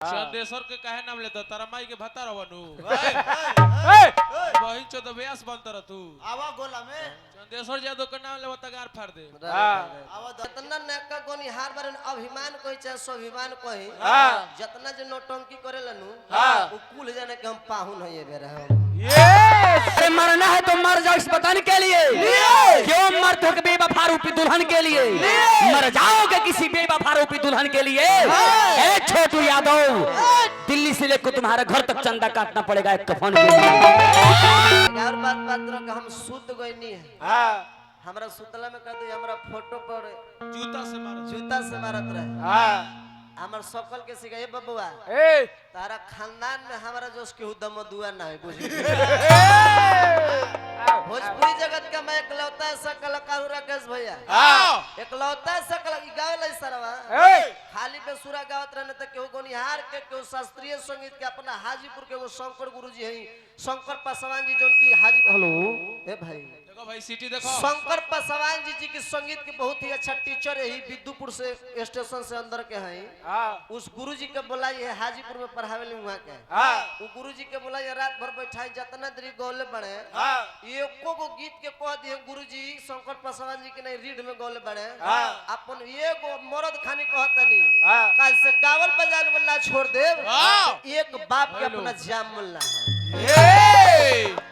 चंदेश्वर के काहे नाम लेता तारा माई के भता रवनु वही चोद व्यास बनता रह तू आवा गोला में चंदेश्वर जादव के नाम लेवा तगार फाड़ दे आवा जतना नेका कोनी हार बारे अभिमान कोई चाहे स्वाभिमान कोई जतना जे नौटंकी करेलनु वो कुल जाने के हम पाहुन है ये बेरा ये मरना है तो मर जाओ इस वतन के लिए क्यों मरते हो बेवफा रूपी दुल्हन के लिए मर जाओगे किसी बेवफा रूपी दुल्हन के लिए ए छोटू यादव दिल्ली से लेकर तुम्हारे घर तक चंदा काटना पड़ेगा एक कफन के लिए और बात बात हम शुद्ध कोई नहीं है हमरा सुतला में कह दे हमरा फोटो पर जूता से मारत रहे हमर सकल के सिखाए बबुआ तारा खानदान में हमारा जोश के दम दुआ ना है बुझी भोजपुरी जगत का मैं इकलौता ऐसा कलाकार राकेश भैया इकलौता ऐसा कलाकार गावे सरवा खाली बेसुरा गावत रहने तक केहू गोनिहार के केहू शास्त्रीय संगीत के अपना हाजीपुर के वो शंकर गुरुजी हैं शंकर पासवान जी जो उनकी हाजी हेलो ए भाई देखो भाई सिटी देखो शंकर पासवान जी की संगीत के बहुत ही अच्छा टीचर है विद्युपुर से स्टेशन से अंदर के हैं उस गुरुजी के बुलाई है हाजीपुर में पढ़ावे ले वहां के वो गुरुजी के बुलाई रात भर बैठाई जतना देरी गौले बड़े एको गो गीत के कह दिए गुरुजी शंकर पासवान जी के नहीं रीड में गौले बड़े अपन एगो मर्द खानी कहतनी काल से गावल बजाने वाला छोड़ दे एक बाप के अपना जाम मिलना है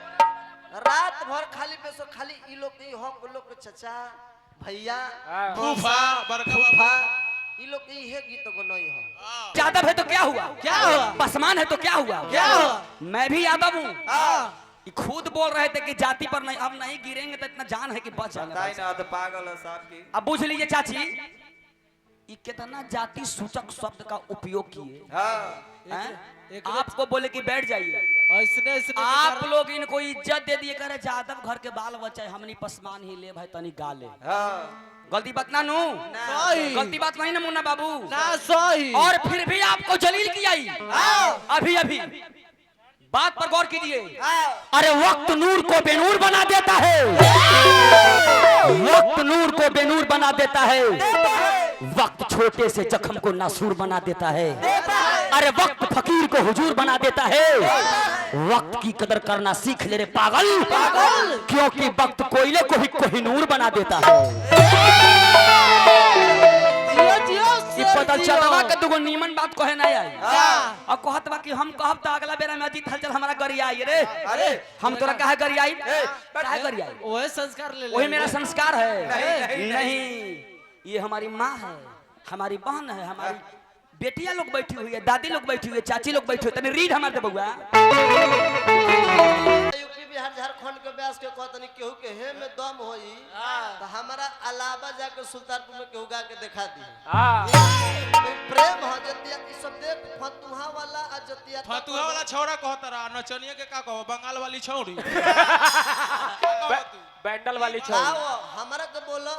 रात भर खाली पैसो खाली ई लोग के हक लोग के चचा भैया फूफा बरका ई लोग के हे गीत को नहीं हो यादव है तो क्या हुआ पसमान है तो क्या हुआ मैं भी यादव हूँ खुद बोल रहे थे कि जाति पर नहीं अब नहीं गिरेंगे तो इतना जान है कि बच जाएंगे पागल है साहब की अब पूछ लीजिए चाची ये कितना जाति सूचक शब्द का उपयोग किए आपको बोले कि बैठ जाइए आप लोग इनको इज्जत दे दिए करे यादव घर के बाल बच्चे हमनी पसमान ही ले भाई तनी गाले गलती बात ना नू गलती बात नहीं ना मुन्ना बाबू ना सही और फिर भी आपको जलील किया अभी अभी बात पर गौर कीजिए अरे वक्त नूर को बेनूर बना देता है वक्त नूर को बेनूर बना देता है वक्त छोटे से जख्म को नासूर बना देता है अरे वक्त फकीर को हुजूर बना देता है वक्त की कदर करना सीख ले रे पागल क्योंकि वक्त कोयले को भी कोहिनूर बना देता है पता चलवा के दुगो नीमन बात कहे नहीं आई और कहत बा कि हम कहब तो अगला बेरा में अजीत हलचल हमारा गरिया आई रे अरे हम तोरा काहे गरिया आई काहे गरिया आई ओए संस्कार ले वही मेरा संस्कार है नहीं ये हमारी माँ है हमारी बहन है हमारी बेटियां लोग बैठी हुई है दादी लोग बैठी हुई है चाची लोग बैठी हुई है तने रीड हमारे दे बउआ यूपी बिहार झारखंड के व्यास के कहतनी केहू के हे में दम होई तो हमारा अलावा जाके सुल्तानपुर में केहू गा के दिखा दी प्रेम हो जतिया ई सब देख फतुहा वाला छौड़ा कहता रहा नचनिया के का कहो बंगाल वाली छौड़ी बैंडल वाली छोड़ हमारा के बोलो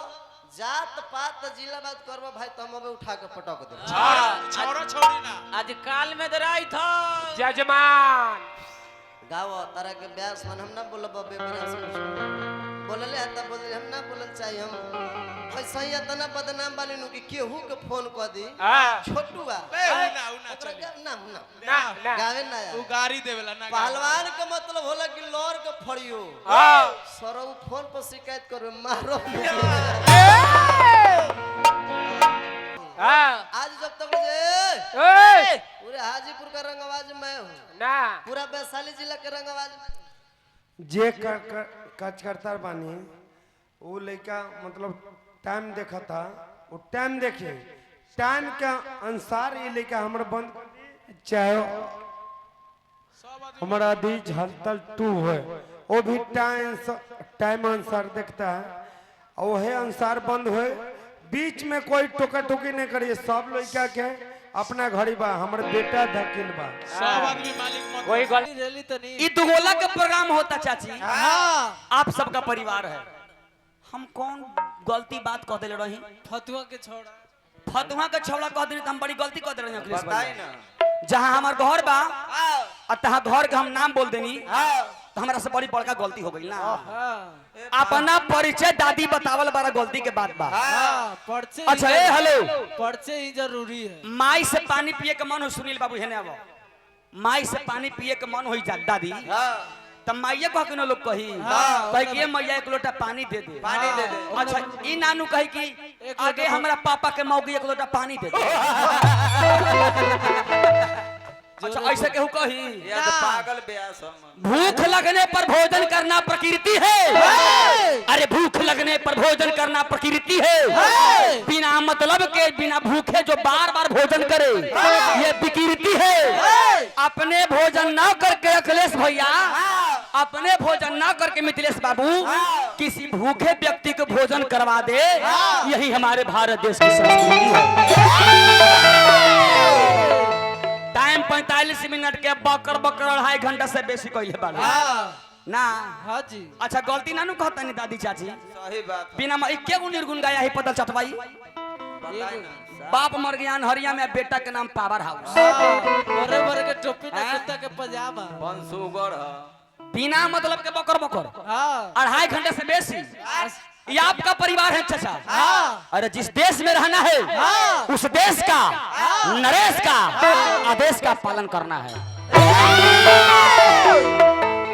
जात पात जिला बात करबो भाई तुम अबे उठा के पटक दे छौड़ा छौड़ी ना आज काल में दराई था जजमान गाओ तारा के व्यास मन हम ना बोलब बे बोलले हता बोलले हम ना बोलन चाहिए हम ऐसा ही इतना बदनाम बानी नु कि केहू के फोन क दी छोटुआ ना गावे ना उ गाड़ी देवेला ना पहलवान के मतलब होला कि लोर के फड़ियो सरो फोन पर शिकायत करबे मारो आज जब तक पूरे हाजीपुर का रंगवाज मैं हूँ ना पूरा वैशाली जिला के रंगवाज जे करता बानी वो लड़का मतलब टाइम देखा था वो टाइम देखे टाइम के अनुसार ये लड़का हमारे बंद चाहे हमारा दी झलतल 2 है वो भी टाइम अनुसार देखता है और वही अनुसार बंद हुए बीच में कोई टोका टोकी नहीं करिए सब लड़का के अपना घड़ी बा हमारे बेटा धकिल बा सब आदमी मालिक मत कोई गलती रैली तो नहीं ये दुगोला का प्रोग्राम होता चाची आप सबका परिवार है हम कौन गलती बात कह देले रही फतुआ के छोड़ा फतुहा के छौड़ा कह देने हम बड़ी गलती कह दे रही अखिलेश बताई भाई ना जहां हमार घर बा और तहां घर के हम नाम बोल देनी तो हमारा से बड़ी बड़का गलती हो गई ना। अपना परिचय दादी बतावल बड़ा गलती के बात बा। पर्चे अच्छा ए हेलो, पर्चे ही जरूरी है। माई से पानी पिए के मन हो, सुनील बाबू हेने आवो, माई से पानी पिए के मन होई जा दादी, तब माइया कह के न लोग कही कह कि मैया एक लोटा पानी दे दे, पानी दे दे। अच्छा ई नानू कही कि आगे हमरा पापा के मौगी एक लोटा पानी दे दे। अच्छा ऐसे केहू कही? ये तो पागल ब्यास हम। भूख लगने पर भोजन करना प्रकृति है। अरे भूख लगने पर भोजन करना प्रकृति है। बिना मतलब के बिना भूखे जो बार बार भोजन करे ये विकृति है। अपने भोजन ना करके अखिलेश भैया, अपने भोजन ना करके मिथिलेश बाबू किसी भूखे व्यक्ति को भोजन करवा दे, यही हमारे भारत देश की संस्कृति है। टाइम 45 मिनट के बकर बकर 2.5 घंटा से बेसी कइले बाड़ा ना। हाँ जी। अच्छा गलती ना नु कहता नहीं दादी चाची, सही बात। बिना मैं के गुण निर्गुण गाया है पता चटवाई। बाप मर गया हरिया में, बेटा के नाम पावर हाउस, बड़े बड़े के टोपी ना कुत्ता के पजामा, पंसुगर बिना मतलब के बकर बकर हाँ 2.5 घंटे से बेसी। ये आपका परिवार है चाचा। हाँ अरे जिस देश में रहना है उस देश का नरेश का आदेश का पालन करना है।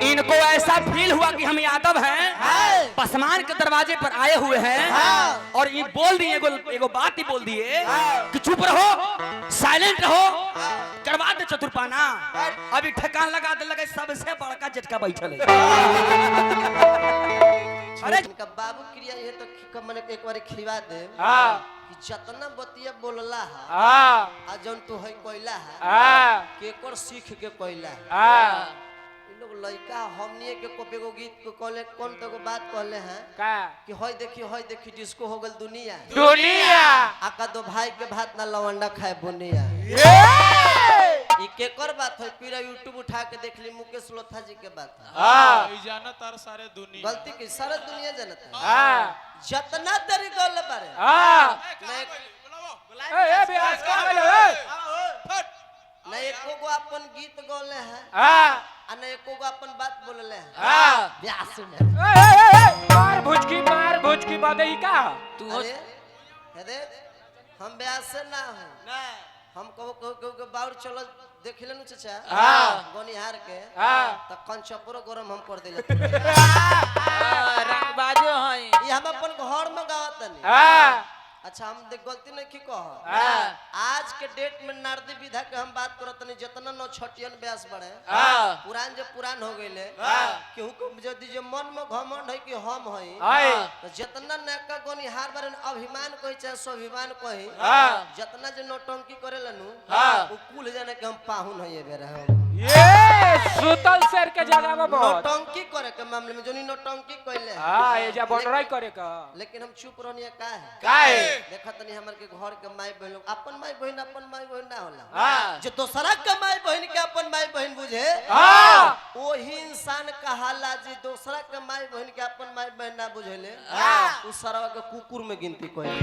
इनको ऐसा फील हुआ कि हम यादव हैं, पसमान के दरवाजे पर आए हुए हैं और ये बोल दिए एगो बात ही बोल दिए कि चुप रहो, साइलेंट रहो, करवा दे चतुर्पाना। अभी ठकान लगा दे लगे सबसे बड़का झटका बैठल है। अरे इनका बाबू क्रिया ये तो मैंने एक बार खिलवा दे कि जतना बतिया बोलला है आ जौन तू है कोइला है केकर सीख के कोइला है। इन लोग लड़का हमनिए के कोपे को गीत को कहले कौन तो को बात कहले हैं कि होय देखी डिस्को हो गल दुनिया दुनिया आका दो भाई के भात ना लवंडा खाए बुनिया। ई केकर बात है? पूरा यूट्यूब उठा के देख ली, मुकेश लोथा जी के बात है। ई जाना तार सारे दुनिया गलती की सारा दुनिया जानता है। जतना तेरी गल बारे नहीं एको गो अपन गीत गौले हैं आ न एको गो अपन बात बोलले हैं। ब्यास में मार भुजकी बदई का तू अरे हम ब्यास से ना हो, हम कहो के बाउर चलो देखिले नु चाचा गोनिहार के त कंचपुरो गरम हम कर देले। रंगबाजो हैं ई हम अपन घर में गावत नहीं। अच्छा हम देख गलती नहीं की कह आज के डेट में नारदी विधा के हम बात करत नहीं, जितना न छटियन ब्यास बड़े पुरान जो पुरान हो गइले केहू को यदि जे मन में घमंड है कि हम हई तो जितना नका गोनिहार बारे अभिमान कहि चाहे स्वाभिमान कहि, जितना जे नौटंकी करेला नु वो कुल जाने के हम पाहुन हई बेरा हम ये सुतल शेर के जगह में बहुत नौटंकी करे के मामले में जोनी नौटंकी कइले ये जा बनराई करे का। लेकिन हम चुप रहनिया का है देखत नहीं हमर के घर के माई बहन लोग अपन माई बहन ना होला। जो दूसरा के माई बहन के अपन माई बहन बुझे वही इंसान कहाला। जे दूसरा के माई बहन के अपन माई बहन ना बुझेले उ सरवा के कुकुर में गिनती कइले।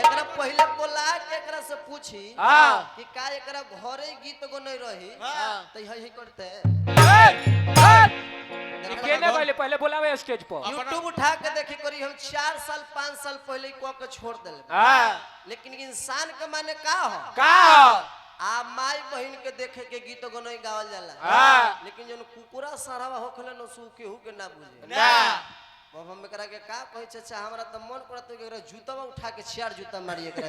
एकरा पहले बोला के एकरा से पूछी कि का एकरा घरे गीत गो नहीं रही त यही करते केने पहले बुलावे स्टेज पर यूट्यूब उठा के देखी करी हम 4 साल 5 साल पहले को के छोड़ देले। लेकिन इंसान के माने का हो आ माई बहन के देखे के गीत गो नहीं गावल जाला। लेकिन जन कुकुरा सरवा होखले न सु केहू के ना बुझे अब हम एकरा के का कहि चाचा हमरा त मन करत कि एकरा जूतावा उठा के 4 जूता मारी एकरा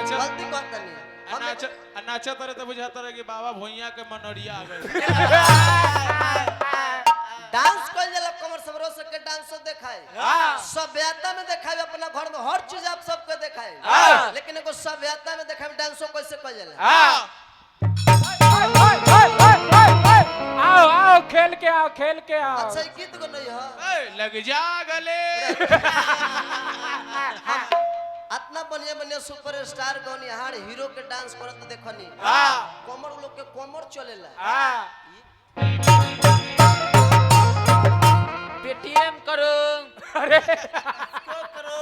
गलती करत नहीं नाचा तरे तो बुझाता रहे कि बाबा भुइया के मनोरिया आ गए। डांस कइल जाला कमर सबरो से के डांसो देखाए सभ्यता में देखाए अपना घर में हर चीज आप सबके देखाए। लेकिन एगो सभ्यता में देखाए डांसो कैसे कइल जाला। आओ खेल के आओ। अच्छा गीत को नहीं है लग जा गले इतना बढ़िया सुपरस्टार गौनिहार हीरो के डांस करत देखनी कमर लोग के कमर चलेला। पेटीएम करो अरे करो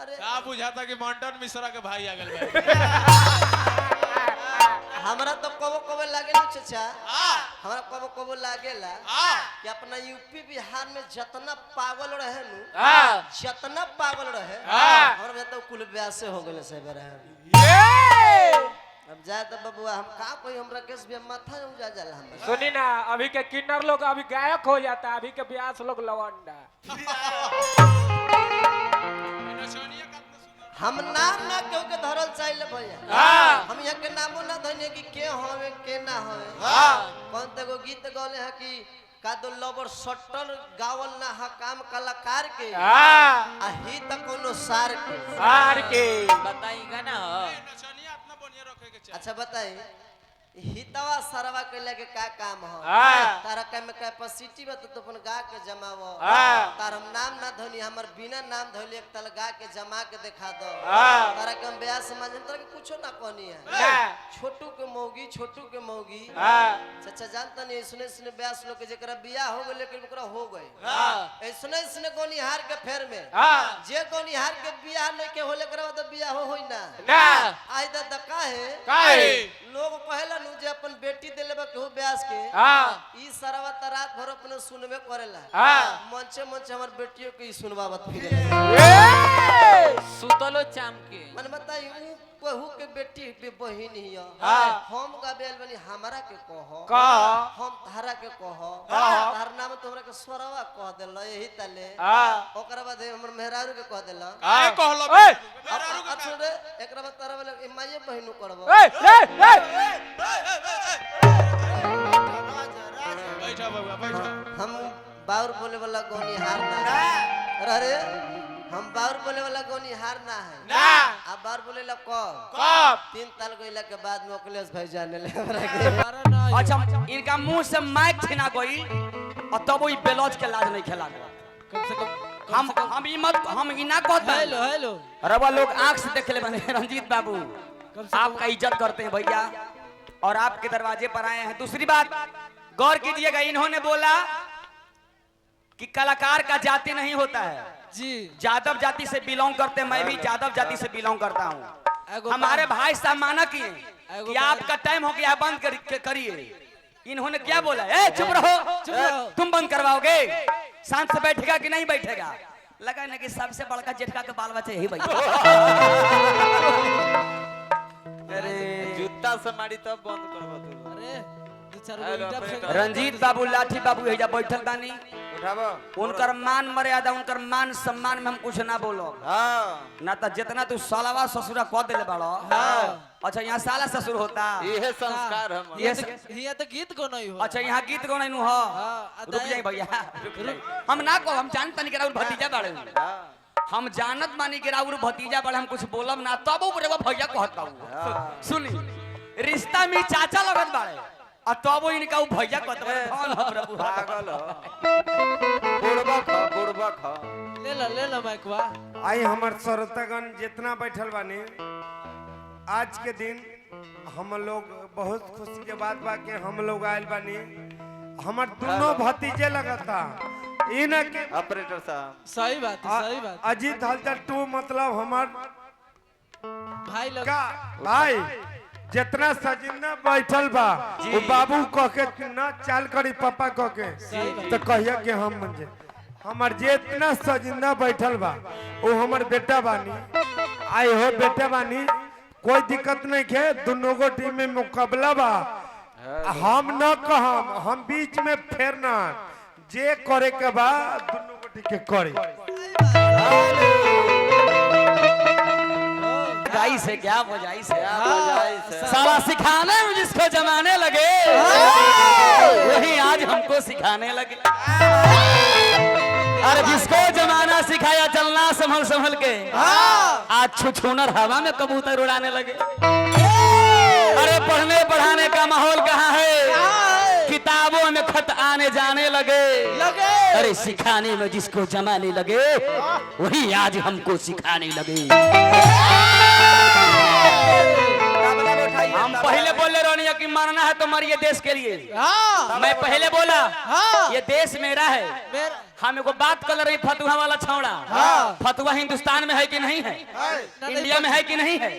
अरे का बुझाता कि मंटन मिश्रा के भाई आ गए। हमरा तो कबो कबो लागे ना चाचा हमरा कबो कबो लागेला कि अपना यूपी बिहार में जितना पागल रहे नु जितना पागल रहे हमरा तो कुल ब्यासे हो गेले से रहे अब जाए तो बबुआ हम का कोई हमरा केस भी माथा उजा जाला हम सुनी ना अभी के किन्नर लोग अभी गायक हो जाता है अभी के ब्यास लोग लवंडा हम नाम ना केहू के धरल चाहिए भैया हम यहाँ के नामो ना धने कि के होवे के ना होवे कौन तको गीत गौले है कि का दो लबर सटल गावल ना हा काम कलाकार के आ ही त कोनो सार के बताइएगा ना अच्छा बताई हितवा सरवा कैला के का काम हो तारा के में कैपेसिटी में तो अपन गा के जमावो तार हम नाम ना धोनी हमर बिना नाम धोली एक तल गा के जमा के दिखा दो तारा के हम ब्याह समझ तारा के कुछो ना कहनी है छोटू के मौगी चाचा जानता नहीं सुने सुने ब्याह लोग के जेकरा बियाह हो गए लेकिन ओकरा हो गए सुने सुने गोनी हार के फेर में जे गोनी हार के बियाह नहीं के होले करा तो बियाह होई ना आज द काहे लोग कहेला नु जे अपन बेटी देले बा केहू ब्यास के ई सरवा त रात भर अपने सुनबे करेला मंचे मंचे हमर बेटियों के ई सुनवावत फिरे सुतलो चाम के मन बताई बहू के बेटी भी बहिन हिया हम गाबेल बनी हमरा के कहो हम तारा के कहो तार नाम तोहरा के स्वरवा कह देल यही तले ओकरा बाद हमर मेहरारू के कह देल काहे कहलो अच्छा रे एकरा बाद तारा वाला माये बहिनू करबो बैठा बाबा बैठा हम बाउर बोले वाला गोनी हार ना अरे हम बाउर बोले वाला गोनी हार ना है अब बाउर बोले ला कब 3 साल गइला के बाद में अखिलेश भाई जाने ले हमरा के अच्छा इनका मुंह से माइक छिना गई और तब वो बेलौज के लाज नहीं खेला कम से कम हम ई ना कहते हेलो रवा लोग आंख से देख ले बने रंजीत बाबू आपका इज्जत करते हैं भैया और आपके दरवाजे पर आए हैं। दूसरी बात गौर कीजिएगा इन्होंने बोला कि कलाकार का जाति नहीं होता है जी यादव जाति से बिलोंग करते, मैं भी यादव जाति से बिलोंग करता हूँ। हमारे भाई साहब माना किए कि आपका टाइम हो गया बंद करिए। इन्होंने क्या बोला? ए चुप रहो, तुम बंद करवाओगे? शांत से बैठेगा कि नहीं बैठेगा? लगा ना कि सबसे बड़का जेठका के बाल बच्चे यही बैठे। अरे जूता से मारी तब बंद करबो तू। अरे रंजीत बाबू लाठी बाबू हेजा बैठल बानी, उनकर मान मर्यादा उनकर मान सम्मान में हम कुछ ना बोलो ना तो जितना तू सालावा ससुरा कह देले बाड़ो। अच्छा यहाँ साला ससुर होता ये संस्कार हम ये तो गीत को नहीं हो। अच्छा यहाँ गीत गो नहीं हो। रुक जाइए भैया, हम ना को हम जानता नहीं कि राउर भतीजा बाड़े, हम जानत मानी कि राउर भतीजा बाड़े, हम कुछ बोलब ना तब ऊपर भैया कहता हूँ। सुनी रिश्ता में चाचा लगत बाड़े और तब इनका वो भैया कहता है प्रभु पागल हो बुड़बक हो। ले लो माइकवा। आई हमार श्रोतागण जितना बैठल बानी, आज के दिन हम लोग बहुत खुशी के बात बा कि हम लोग आयल बानी, हमार दोनों भतीजे लगता इनके ऑपरेटर साहब। सही बात अजीत हलचल 2 मतलब हमार भाई लोग का भाई जितना सजिंदा बैठल बा वो बाबू कह के न चाल करी पापा कह के तो कहिया कि हम मंजे हमार जितना सजिंदा बैठल बा वो हमार बेटा बानी। आई हो बेटा बानी, कोई दिक्कत नहीं है, दोनों को टीम में मुकाबला बा। हम न कहम, हम बीच में फेरना जे करे के बा दोनों को ठीक करे। बजाई से क्या बजाई से साला सिखाने में जिसको जमाने लगे वही आज हमको सिखाने लगे। अरे जिसको जमाना सिखाया चलना संभल संभल के आज छुछुनर हवा में कबूतर उड़ाने लगे। अरे पढ़ने पढ़ाने का माहौल कहाँ है, किताबों में खत आने जाने लगे। अरे सिखाने में जिसको जमाने लगे वही आज हमको सिखाने लगे। हम पहले बोले रोनिया कि मरना है तो मरिए देश के लिए। मैं पहले बोला ये देश मेरा है, हम एगो बात कर रहे फतुहा वाला छौड़ा। फतुहा हिंदुस्तान में है कि नहीं है? इंडिया में है कि नहीं है?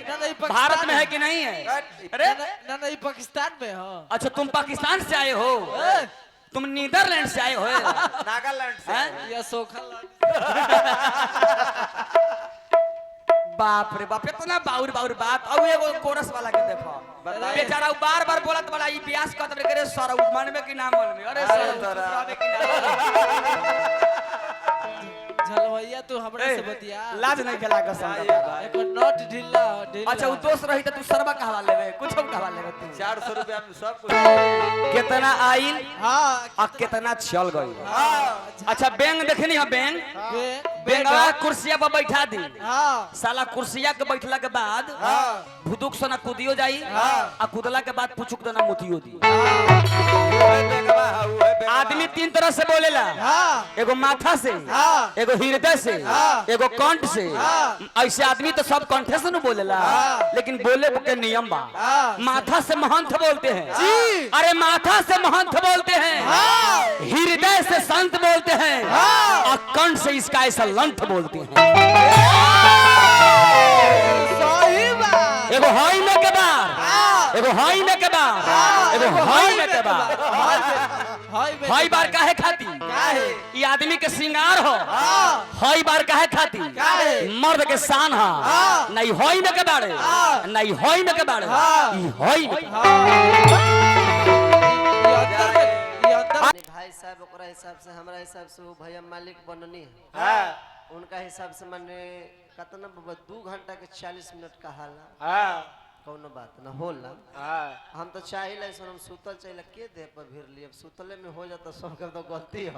भारत में है कि नहीं है? अरे ना नहीं पाकिस्तान में हो। अच्छा तुम पाकिस्तान से आए हो? तुम नीदरलैंड से आए हो? नागालैंड से या सोखल बाप रे बाप, इतना बाउर बाउर बात। अब एगो कोरस वाला के देखो, बेचारा बार बार बोलत वाला ई ब्यास कत रे करे सर मन में कि ना मन में। अरे सर में कि ना झलवैया तू हमरा से बतिया। लाज नहीं खेला कसम। एक नोट ढीला ढीला। अच्छा उ दोस्त रही त तू सरबा कहवा लेबे, कुछ हम कहवा लेबे तू। 400 रुपया में सब कुछ। कितना आइल हां और कितना चल गई। अच्छा बैंक देखनी है? बैंक बेंगवा कुर्सिया पर बैठा दी। साला कुर्सिया के बैठला के बाद भुदुक सना कूदियो जाई आ कूदला के बाद पुचुक देना मुतियो दी। आदमी तीन तरह से बोलेला, एगो माथा से, एगो हृदय से, एगो कंठ से। ऐसे आदमी तो सब कंठे से न बोलेला, लेकिन बोले के नियम बा। माथा से महंत बोलते हैं। अरे माथा से महंत बोलते हैं, हृदय से संत बोलते हैं और कंठ से इसका ऐसा लंठ बोलते हैं। सही बात। एगो हाई में के बार, एगो हाई में के बार, एगो हाई में के बार। हाई बार काहे खाती? ये आदमी के श्रृंगार हो। हाई बार काहे खाती? मर्द के शान हो। नहीं हाई में के बारे, नहीं हाई में के बारे, ई हाई में। भाई साहब ओकरा हिसाब से हमरा हिसाब से वो भैया मालिक बननी है। उनका हिसाब से माने कितना 2 घंटा के 40 मिनट का हाला कौनो बात ना होला। हम तो चाहिए हम सुतल चाहिए के दे पर भीड़ लिए सुतले में हो जाता सबके तो गलती है।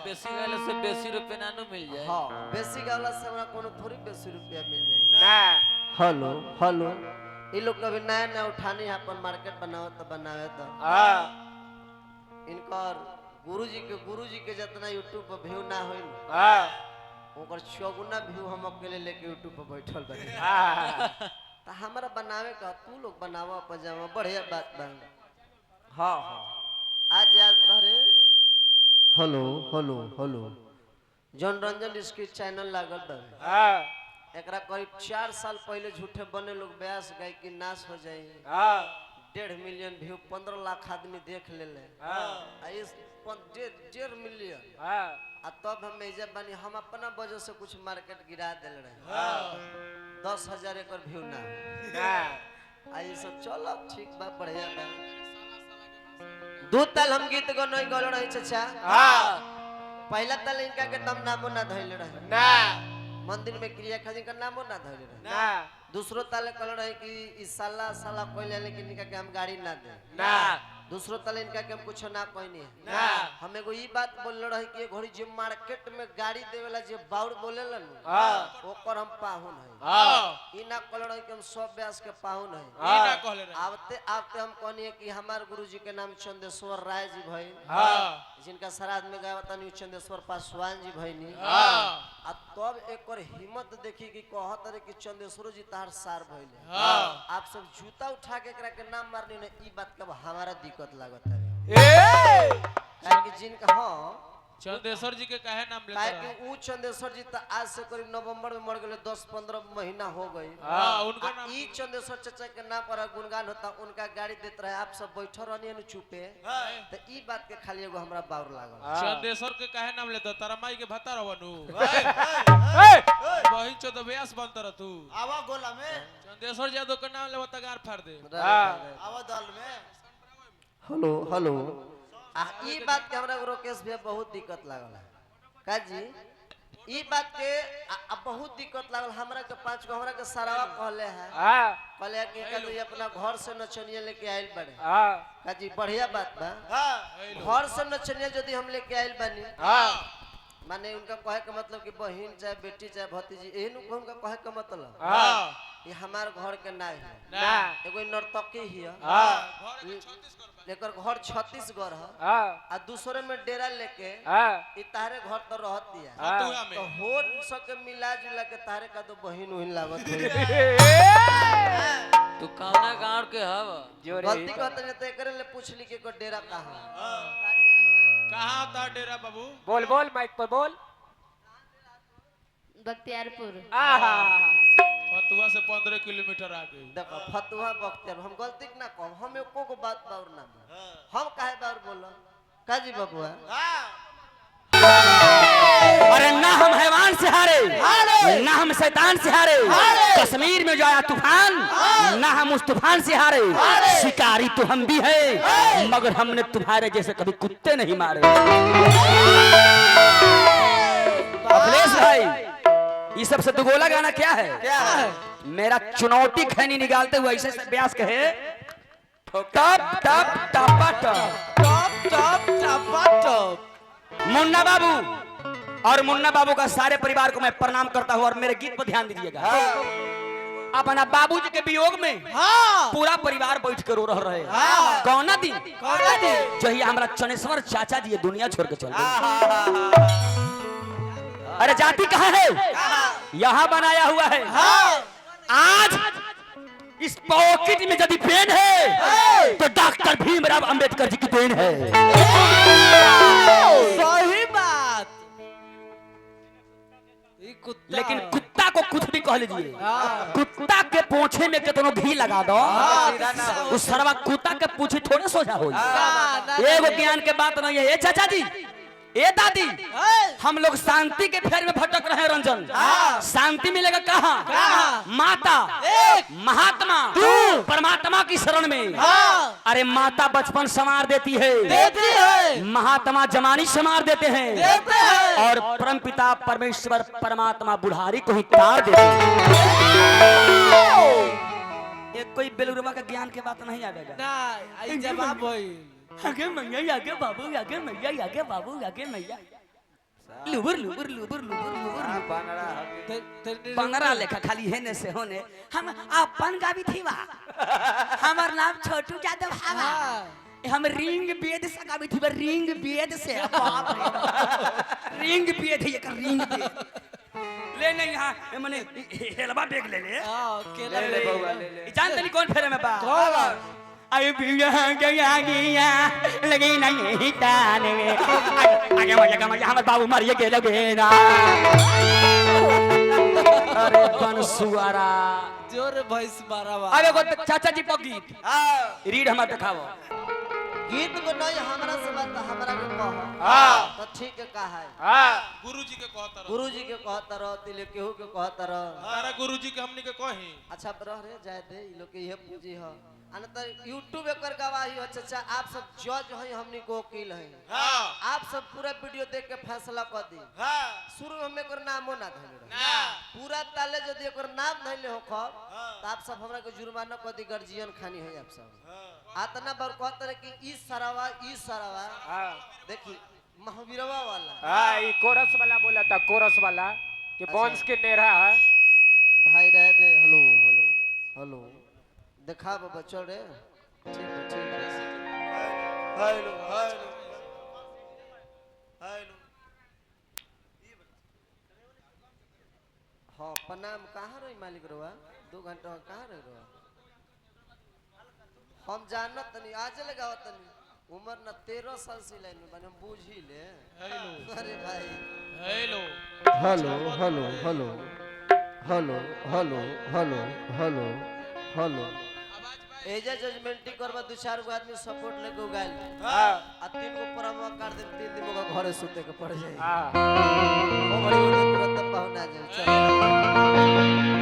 बेसी वाले से बेसी रुपया नानू मिल जाए। हां बेसी वाला से हमरा कोनो थोड़ी बेसी रुपया मिल जाए ना। हेलो हेलो ये लोग कभी नया नया उठानी है अपन मार्केट बनावे तो इनकर गुरुजी के जितना यूट्यूब पर व्यू ना होई ओकर 6 गुना व्यू हम अकेले लेके यूट्यूब पर बैठल बानी। तो हमारा बनावे का तू लोग बनावा पजामा बढ़िया बात बा। हां आज याद रह रे। हेलो हेलो हेलो जनरंजन स्किट चैनल लागल बा। एकरा करीब 4 साल पहले झूठे बने लोग ब्यास गाय की नाश हो जाए। 1.5 मिलियन व्यू 15 लाख आदमी देख लेले। 1.5 मिलियन आ तब हम एजा बनी हम अपना वजह से कुछ मार्केट गिरा दिल रहे। 10,000 एकड़ व्यू ना आई सब चलो ठीक बा बढ़िया बा। 2 ताल हम गीत गनई गल रही चाचा। पहला ताल इनका के दम नामो ना धइले रहे ना। मंदिर में क्रिया खाजी का नामो ना धइले रहे ना। दूसरो ताले कल रहे कि इस साला कोई लेकिन इनका के हम गाड़ी ना दे ना। दूसरो ताले इनका के हम कुछ ना कहनी है ना। हम एगो ई बात बोल रहे कि घड़ी जे मार्केट में गाड़ी देवेला जे बाउर बोलेला नु ओकर हम पाहुन है। ई ना कल रहे कि हम सब व्यास के पाहुन है। ई ना कहले रहे। आते हम कहनी है कि हमार गुरुजी के नाम चंदेश्वर राय जी भाई जिनका श्राद्ध में गावता न्यू चंदेश्वर पासवान जी भईनी। आ तब एकर हिम्मत देखी कि कहत रे कि चंदेश्वर जी तार सार भइले। आप सब जूता उठा के एकरा के नाम मारनी ने ई बात का हमारा दिक्कत लागत है। कि जिनका हां चंदेश्वर जी के काहे नाम लेते काहे रहे? कि ऊ चंदेश्वर जी त आज से करीब नवंबर में मर गए 10-15 महीना हो गए। उनका नाम ई चंदेश्वर चाचा के नाम पर गुणगान होता उनका गाड़ी देत रहे आप सब बैठो रहनी न चुपे त ई बात के खाली एगो हमरा बाउर लागल। चंदेश्वर के काहे नाम लेते? तारा माई के भता रहनु वही चोद व्यास बनत रह तू। आवा गोला में चंदेश्वर यादव के नाम लेवा तगार फाड़ दे। आवा दल में हेलो हेलो ई बात के हमरा रोकेश भैया बहुत दिक्कत लागल है का जी। ई बात के बहुत दिक्कत लागल हमरा के 5 गो हमरा के सरावा कहले है। कहले कि कल अपना घर से नचनिया लेके आइल बड़े का जी बढ़िया बात बा। घर से नचनिया यदि हम लेके आइल बानी माने उनका कहे के मतलब कि बहन चाहे बेटी चाहे भतीजी एहन उनका कहे के मतलब ये हमार घर के ना है ना। एगो नर्तकी हिया लेकर घर 36 घर है आ दूसरे में डेरा लेके ई तारे घर तो रहत दिया हतुआ में तो हो सके मिला जुला के तारे का तो बहिन उहिन लागत है। तू कौना गांव के हव? गलती कहते नहीं तो एकरे ले पूछ ली कि को डेरा कहां कहाँ होता है डेरा बाबू? बोल बोल माइक पर बोल। बख्तियारपुर। आहा फतुआ से 15 किलोमीटर आगे। देखो फतुहा बख्तियार हम गलती ना कहो, हम एको को बात बाउर ना हम काहे बाउर बोलो काजी बबुआ। अरे ना हम हैवान से हारे, ना हम शैतान से हारे, कश्मीर में जो आया तूफान, ना हम उस तूफान से हारे। शिकारी तो हम भी है, मगर हमने तुम्हारे जैसे कभी कुत्ते नहीं मारे। अखिलेश भाई, ये सबसे दुगोला गाना क्या है? क्या है? मेरा चुनौती खैनी निकालते हुए ऐसे व्यास कहे टप टप टपा टप टॉप टॉप टपा टॉप। मुन्ना बाबू और मुन्ना बाबू का सारे परिवार को मैं प्रणाम करता हूँ और मेरे गीत पर ध्यान दीजिएगा। अपना बाबूजी के वियोग में हाँ पूरा परिवार बैठ कर रो रहे। हाँ। कौना दिन? कौना दिन? जो ही हमारा चनेश्वर चाचा जी ये दुनिया छोड़ के चल गए। अरे जाति कहाँ है? यहाँ बनाया हुआ है। आज इस पॉकेट में यदि पेन है तो डॉक्टर भीमराव अंबेडकर जी की देन है। सही बात। ये कुत्ता। लेकिन कुत्ता को कुछ भी कह लीजिए, हाँ। कुत्ता के पोछे में कितनो घी लगा दो, हाँ। उस सरवा कुत्ता के पूछे थोड़े सोझा हो। ना, एगो ज्ञान के बात नहीं है। ए चाचा जी, ए दादी, ए, हम लोग शांति के फेर में भटक रहे हैं। रंजन, हाँ। शांति मिलेगा कहाँ? कहाँ? माता, एक, महात्मा, परमात्मा की शरण में। हाँ। अरे माता बचपन संवार देती है, देती है, महात्मा जवानी संवार देते हैं, देते हैं। और परमपिता परमेश्वर परमात्मा बुढ़ारी को ही तार देते हैं। ये कोई बेलुरवा का ज्ञान के बात नहीं आवेगा। ना आई जवाब होई। आगे मैया, आगे बाबू, आगे मैया, आगे बाबू, आगे मैया। लुबुर लुबुर लुबुर लुबुर लुबुर बंगरा लेखा खाली हेने से होने। हम अपन गावी थी वा, हमार नाम छोटू यादव हवा। हम रिंग बेद से गावी थी, रिंग बेद से। बाप रे, रिंग बेद है, ये का रिंग बेद ले नहीं। यहाँ मैंने हेलवा बेग ले ले। केला ले ले बउआ ले ले। जानते नहीं कौन फेरे में बा? कौन? अरे बिया गया गया लगे नहीं ताने में आगे मजा हमारे बाबू मारिए के लगे ना। अरे बनसुआरा जोर भैंस मारा बा। अबे वो चाचा जी को गीत रीड हमार दिखाओ। गीत को नहीं हमरा से बात हमरा के कहो। हाँ। तो ठीक है कहा है। हाँ गुरुजी के कहता रहो। गुरुजी के कहता रह, तिले केहू के कहता रह। तारा गुरुजी के हमनी के कही। अच्छा रह रे जाए दे, ई लोग के यह पूंजी है। अनंतर यूट्यूब एकर गवाही हो। चाचा आप सब जज हैं, हमनी को वकील हैं। हाँ आप सब पूरा वीडियो देख के फैसला कर दी। हाँ शुरू में एकर नामो ना धइले रहे। ना पूरा ताले यदि एकर नाम धइले हो खब तो आप सब हमरा के जुर्माना कर दी, गार्जियन खानी है आप सब। आतना बार कहत रहे कि ई सरावा हाँ देखी महावीरवा वाला। हाँ ये कोरस वाला बोला था, कोरस वाला कि बॉन्स के नेरा है। भाई रह दे। हेलो हेलो हेलो देखा बाबा चल रे। ठीक है हेलो हेलो हेलो। हाँ प्रणाम। कहाँ रही मालिक रोआ? 2 घंटा कहाँ रही रोआ? हम जानत तनी आज लगावत तनी उम्र न 13 साल से लाइन में बने हम बूझी ले। हेलो अरे भाई hello hello hello hello hello hello hello hello hello. एजा जजमेंटी करबा 2-4 गो आदमी सपोर्ट लेके उगाइल हाँ आ 3 गो परवा काट दे, 3 दिन में घरे सुते के पड़ जाए। हाँ ओ बड़ी तुरंत पहुंच आ जाए। चलो